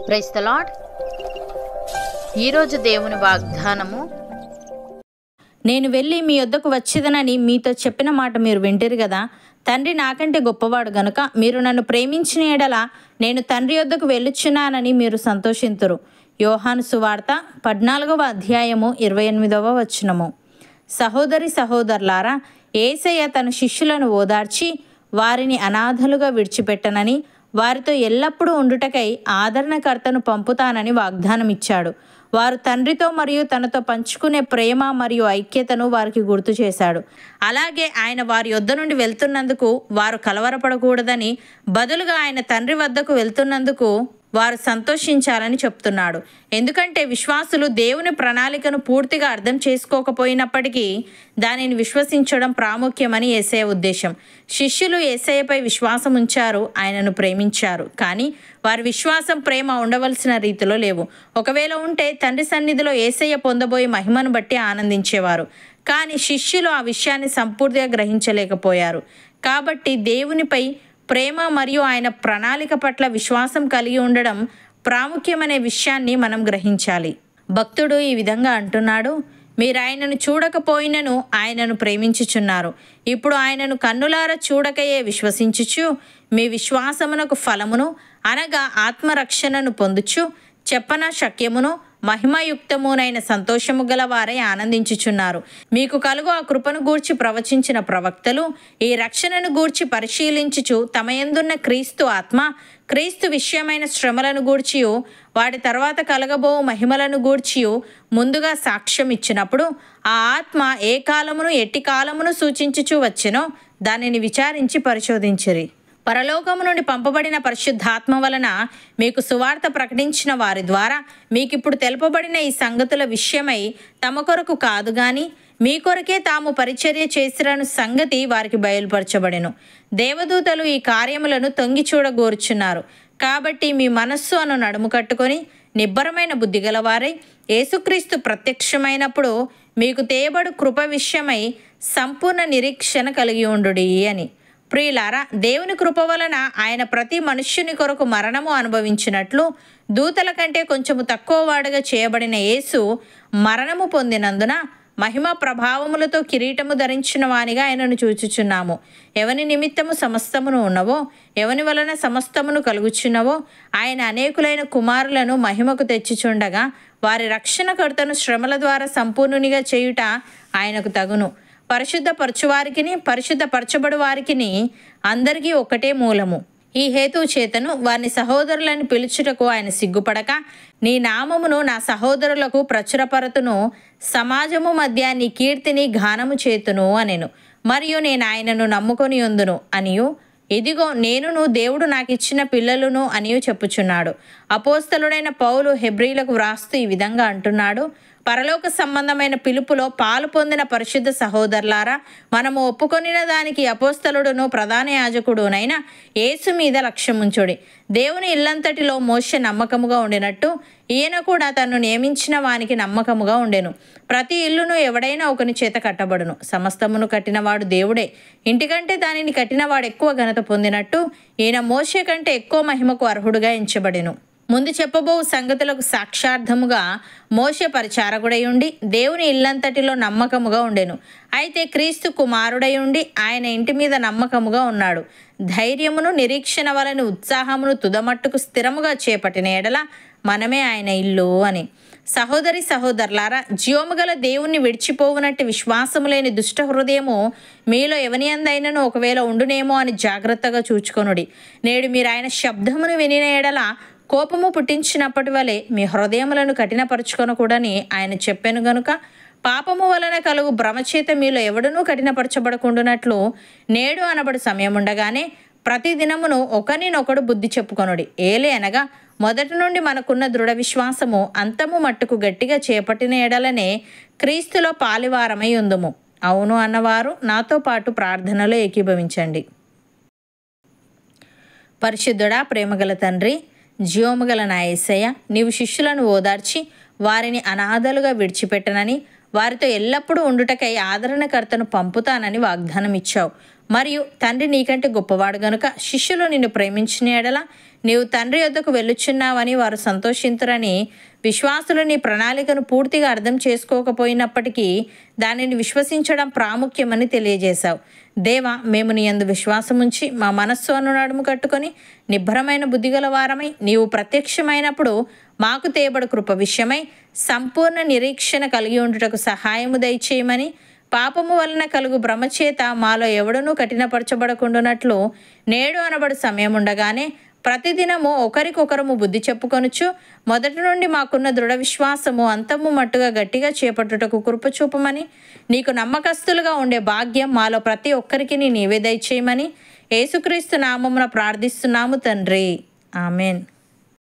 Praise the lord. ఈరోజు దేవుని వాగ్దానము, నేను వెళ్ళి మీ యొద్దకు వచ్చేదనని మీతో చెప్పిన మాట మీరు వింటిరు కదా. తండ్రి నాకంటే గొప్పవాడు గనుక మీరు నన్ను ప్రేమించిన ఎడల నేను తండ్రి యొద్దకు వెళ్ళుచున్నానని మీరు సంతోషింతురు. యోహాను సువార్త 14వ అధ్యాయము 28వ వచనము. సహోదరి సహోదరులారా, యేసయ్య తన శిష్యులను ఓదార్చి వారిని అనాథలుగా విడిచిపెట్టనని, వారితో ఎల్లప్పుడూ ఉండుటకై ఆదరణకర్తను పంపుతానని వాగ్దానం ఇచ్చాడు. వారు తండ్రితో మరియు తనతో పంచుకునే ప్రేమ మరియు ఐక్యతను వారికి గుర్తు చేశాడు. అలాగే ఆయన వారి యొద్ద నుండి వెళ్తున్నందుకు వారు కలవరపడకూడదని, బదులుగా ఆయన తండ్రి వద్దకు వెళ్తున్నందుకు వారు సంతోషించాలని చెప్తున్నాడు. ఎందుకంటే విశ్వాసులు దేవుని ప్రణాళికను పూర్తిగా అర్థం చేసుకోకపోయినప్పటికీ దానిని విశ్వసించడం ప్రాముఖ్యమని యేసయ్య ఉద్దేశం. శిష్యులు యేసయ్యపై విశ్వాసం ఉంచారు, ఆయనను ప్రేమించారు. కానీ వారి విశ్వాసం, ప్రేమ ఉండవలసిన రీతిలో లేవు. ఒకవేళ ఉంటే తండ్రి సన్నిధిలో యేసయ్య పొందబోయే మహిమను బట్టి ఆనందించేవారు. కానీ శిష్యులు ఆ విషయాన్ని సంపూర్తిగా గ్రహించలేకపోయారు. కాబట్టి దేవునిపై ప్రేమ మరియు ఆయన ప్రణాళిక పట్ల విశ్వాసం కలిగి ఉండడం ప్రాముఖ్యమనే విషయాన్ని మనం గ్రహించాలి. భక్తుడు ఈ విధంగా అంటున్నాడు, మీరు ఆయనను చూడకపోయినను ఆయనను ప్రేమించుచున్నారు. ఇప్పుడు ఆయనను కన్నులారా చూడకయే విశ్వసించుచు మీ విశ్వాసమునకు ఫలమును అనగా ఆత్మరక్షణను పొందుచు చెప్పన శక్యమును మహిమయుక్తమునైన సంతోషము గల వారై ఆనందించుచున్నారు. మీకు కలుగు ఆ కృపను గూర్చి ప్రవచించిన ప్రవక్తలు ఈ రక్షణను గూర్చి పరిశీలించుచు తమ యందున్న క్రీస్తు ఆత్మ, క్రీస్తు విషయమైన శ్రమలను గూర్చియు వాటి తర్వాత కలగబో మహిమలను గూర్చియు ముందుగా సాక్ష్యం ఇచ్చినప్పుడు ఆ ఆత్మ ఏ కాలమును ఎట్టి కాలమును సూచించుచు వచ్చెనో దానిని విచారించి పరిశోధించిరి. పరలోకము నుండి పంపబడిన పరిశుద్ధాత్మ వలన మీకు సువార్త ప్రకటించిన వారి ద్వారా మీకిప్పుడు తెలుపబడిన ఈ సంగతుల విషయమై తమ కొరకు కాదు గాని మీ కొరకే తాము పరిచర్య చేసిరను సంగతి వారికి బయలుపరచబడెను. దేవదూతలు ఈ కార్యములను తొంగి చూడగోరుచున్నారు. కాబట్టి మీ మనస్సు అను నడుము కట్టుకొని నిబ్బరమైన బుద్ధి గలవారై యేసుక్రీస్తు ప్రత్యక్షమైనప్పుడు మీకు తేబడు కృప విషయమై సంపూర్ణ నిరీక్షణ కలిగి ఉండుడి అని. ప్రియులారా, దేవుని కృప వలన ఆయన ప్రతి మనుష్యుని కొరకు మరణము అనుభవించినట్లు దూతల కంటే కొంచెము తక్కువ వాడుగా చేయబడిన యేసు మరణము పొందినందున మహిమ ప్రభావములతో కిరీటము ధరించిన వానిగా ఆయనను చూచుచున్నాము. ఎవని నిమిత్తము సమస్తమును ఉన్నవో, ఎవని వలన సమస్తమును కలుగుచున్నవో ఆయన అనేకులైన కుమారులను మహిమకు తెచ్చుచుండగా వారి రక్షణకర్తను శ్రమల ద్వారా సంపూర్ణునిగా చేయుట ఆయనకు తగును. పరిశుద్ధపరచువారికిని పరిశుద్ధపరచబడు వారికిని అందరికీ ఒకటే మూలము. ఈ హేతువు చేతను వారిని సహోదరులని పిలుచుటకు ఆయన సిగ్గుపడక, నీ నామమును నా సహోదరులకు ప్రచురపరతును, సమాజము మధ్య నీ కీర్తిని గానము చేతును అనెను. మరియు నేను ఆయనను నమ్ముకొని ఉందును అనియు, ఇదిగో నేనును దేవుడు నాకు ఇచ్చిన పిల్లలును అనియు చెప్పుచున్నాడు. అపోస్తలుడైన పౌలు హెబ్రీలకు వ్రాస్తూ ఈ విధంగా అంటున్నాడు, పరలోక సంబంధమైన పిలుపులో పాలు పొందిన పరిశుద్ధ సహోదరులారా, మనము ఒప్పుకొనిన దానికి అపోస్తలుడును ప్రధాన యాజకుడునైన యేసు మీద లక్ష్యముంచుడి. దేవుని ఇల్లంతటిలో మోషే నమ్మకముగా ఉండినట్టు ఈయన కూడా తను నియమించిన వానికి నమ్మకముగా ఉండెను. ప్రతి ఇల్లును ఎవడైనా ఒకని చేత కట్టబడును. సమస్తమును కట్టినవాడు దేవుడే. ఇంటికంటే దానిని కట్టినవాడు ఎక్కువ ఘనత పొందినట్టు ఈయన మోషే కంటే ఎక్కువ మహిమకు అర్హుడుగా ఎంచబడెను. ముందు చెప్పబో సంగతులకు సాక్షార్థముగా మోషే పరిచారకుడై ఉండి దేవుని ఇల్లంతటిలో నమ్మకముగా ఉండెను. అయితే క్రీస్తు కుమారుడై ఉండి ఆయన ఇంటి మీద నమ్మకముగా ఉన్నాడు. ధైర్యమును నిరీక్షణ వలని ఉత్సాహమును తుదమట్టుకు స్థిరముగా చేపట్టిన ఎడల మనమే ఆయన ఇల్లు అని. సహోదరి సహోదరులారా, జీవముగల దేవుణ్ణి విడిచిపోవునట్టు విశ్వాసము లేని దుష్ట హృదయము మీలో ఎవని అందైనను ఒకవేళ ఉండునేమో అని జాగ్రత్తగా చూచుకొనుడి. నేడు మీరు ఆయన శబ్దమును వినిన ఎడల కోపము పుట్టించినప్పటి వలె మీ హృదయములను కఠినపరుచుకొనకూడని ఆయన చెప్పెను గనుక, పాపము వలన కలుగు భ్రమచేత మీలో ఎవడునూ కఠినపరచబడకుండునట్లు నేడు అనబడు సమయం ఉండగానే ప్రతి దినమును ఒకరినొకడు బుద్ధి చెప్పుకొనుడి. ఏలే అనగా మొదటి నుండి మనకున్న దృఢ విశ్వాసము అంతము మట్టుకు గట్టిగా చేపట్టిన ఎడలనే క్రీస్తులో పాలివారమై ఉందుము. అవును అన్నవారు నాతో పాటు ప్రార్థనలో ఏకీభవించండి. పరిశుద్ధుడా, ప్రేమగల తండ్రి, జీవముగల నా యేసయ్య, నీవు శిష్యులను ఓదార్చి వారిని అనాథలుగా విడిచిపెట్టనని, వారితో ఎల్లప్పుడూ ఉండుటకై ఆదరణకర్తను పంపుతానని వాగ్దానం ఇచ్చావు. మరియు తండ్రి నీకంటే గొప్పవాడు గనుక శిష్యులు నిన్ను ప్రేమించిన ఎడల నీవు తండ్రి యొద్దకు వెళ్ళుచున్నావని వారు సంతోషింతురని విశ్వాసులు నీ ప్రణాళికను పూర్తిగా అర్థం చేసుకోకపోయినప్పటికీ దానిని విశ్వసించడం ప్రాముఖ్యమని తెలియజేశావు. దేవా, మేము నీ యందు విశ్వాసముంచి మా మనస్సు అను నడుము కట్టుకొని నిబ్బరమైన బుద్ధిగల వారమై నీవు ప్రత్యక్షమైనప్పుడు మాకు తేబడు కృప విషయమై సంపూర్ణ నిరీక్షణ కలిగి ఉండుటకు సహాయము దయచేయమని, పాపము వలన కలుగు భ్రమచేత మాలో ఎవడనూ కఠినపరచబడకుండానట్లు నేడు అనబడు సమయం ఉండగానే ప్రతిదినము ఒకరికొకరము బుద్ధి చెప్పుకొనుచు మొదటి నుండి మాకున్న దృఢ విశ్వాసము అంతము మట్టుగా గట్టిగా చేపట్టుటకు కృప చూపమని, నీకు నమ్మకస్తులుగా ఉండే భాగ్యం మాలో ప్రతి ఒక్కరికి నీవే దయచేయమని యేసుక్రీస్తు నామమున ప్రార్థిస్తున్నాము తండ్రి. ఆమెన్.